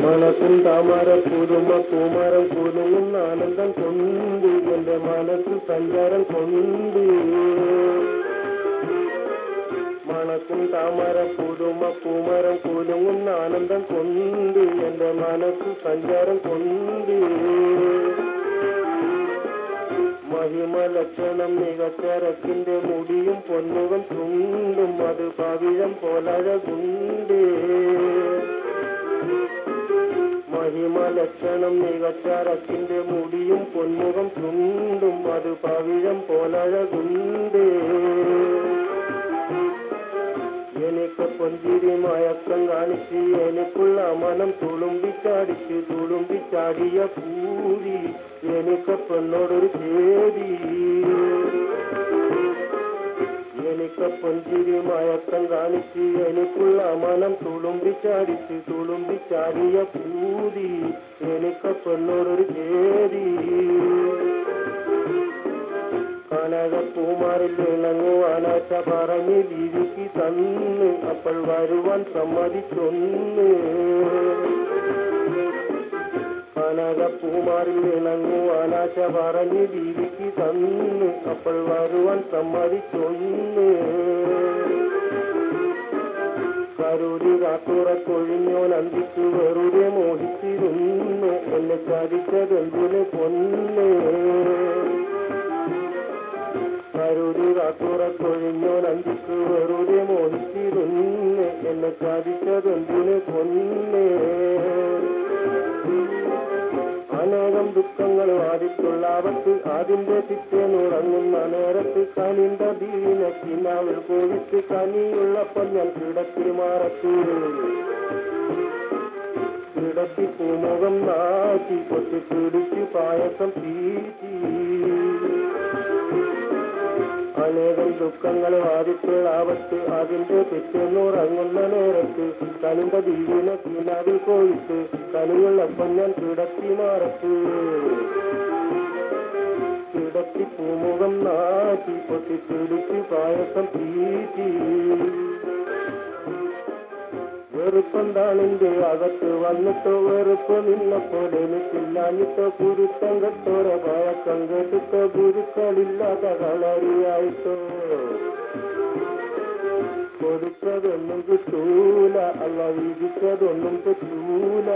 മണക്കും താമര പുതുമ പൂമരം കുലുങ്ങുന്ന ആനന്ദം കൊണ്ട് എന്റെ മനസ്സ് സഞ്ചാരം കൊണ്ട് മണക്കും താമര പുതുമ പൂമരം കുലുങ്ങുന്ന ആനന്ദം കൊണ്ട് എന്റെ മനസ്സ് സഞ്ചാരം കൊണ്ട് മഹിമ ലക്ഷണം മികച്ചരക്കിന്റെ മുടിയും പൊന്നുകം ചുണ്ടും അത് പവിഴം പോലഴകുണ്ട് മഹിമ ലക്ഷണം മികച്ചരക്കിന്റെ മുടിയും പൊന്നുകം ചുണ്ടും അത് പവിഴം പോലഴകുണ്ട് എനിക്ക് പൊഞ്ചിരി മയക്കം കാണിച്ച് എനിക്കുള്ള മനം തുളുമ്പിച്ചാടിയ പൂരി എനിക്ക് പെണ്ണോടൊരു ചേരി എനിക്ക് പൊഞ്ചിരി മയക്കം കാണിച്ച് എനിക്കുള്ള മനം തുളുമ്പിച്ചാടിയ പൂരി എനിക്ക് പെണ്ണോടൊരു ചേരി കനകപ്പൂമാരിൽ ഇണങ്ങുവാനാച്ച പറഞ്ഞ് ബീവിക്ക് തന്ന് അപ്പോൾ വരുവാൻ സമ്മതിച്ചൊന്ന് കനകപ്പൂമാരിൽ ഇണങ്ങുവാനാച്ച പറഞ്ഞ് ബീവിക്ക് തന്ന് അപ്പോൾ വരുവാൻ സമ്മതിച്ചൊന്ന് കരുതി കാത്തുറക്കൊഴിഞ്ഞോ നന്ദിച്ചു വെറുതെ മോഹിച്ചിരുന്നു എന്നെ ചതിച്ചതെന്തിന് പൊന്ന് കരുതി കാത്തുറക്കൊഴിഞ്ഞോ നന്ദിച്ചു വെറുതെ മോഹിച്ചിരുന്നു എന്നെ ചതിച്ചതെന്തിന് പൊന്ന് അനേകം ദുഃഖങ്ങൾ വാദിച്ചുള്ളാവത്ത് അതിന്റെ പിറ്റേന്നുറങ്ങുന്ന നേരത്ത് കനിണ്ട ദീനക്കിനാവിൽ കോവിച്ച് കനിയുള്ളപ്പോൾ ഞാൻ കിടത്തി മാറത്ത് കിടത്തി പൂമുഖം നാട്ടി കൊത്തി പിടിച്ചു പായസം തീറ്റി അനേകം ദുഃഖങ്ങൾ വാദിച്ചുള്ളാവത്ത് അതിന്റെ പിറ്റേന്നുറങ്ങുന്ന നേരത്ത് കനിണ്ട ദീനക്കിനാവിൽ കോവിച്ച് കനിയുള്ളപ്പോൾ ഞാൻ കിടത്തി മാറത്ത് കിടത്തി പൂമുഖം നാട്ടി പൊട്ടി പിടിച്ച് പായസം തീറ്റി വെറുപ്പെന്താണെന്റെ അകത്ത് വന്നിട്ടോ വെറുപ്പ് നിന്നപ്പോൾ എനിക്കില്ലാഞ്ഞിട്ടോ കുരുത്തം കെട്ടോരെ പഴക്കം കേട്ടിട്ടോ ഗുരുക്കളില്ലാത്ത കളറിയായിട്ടോ കൊടുത്തതൊന്നും കിട്ടൂല അല്ല വിധിച്ചതൊന്നും കിട്ടൂല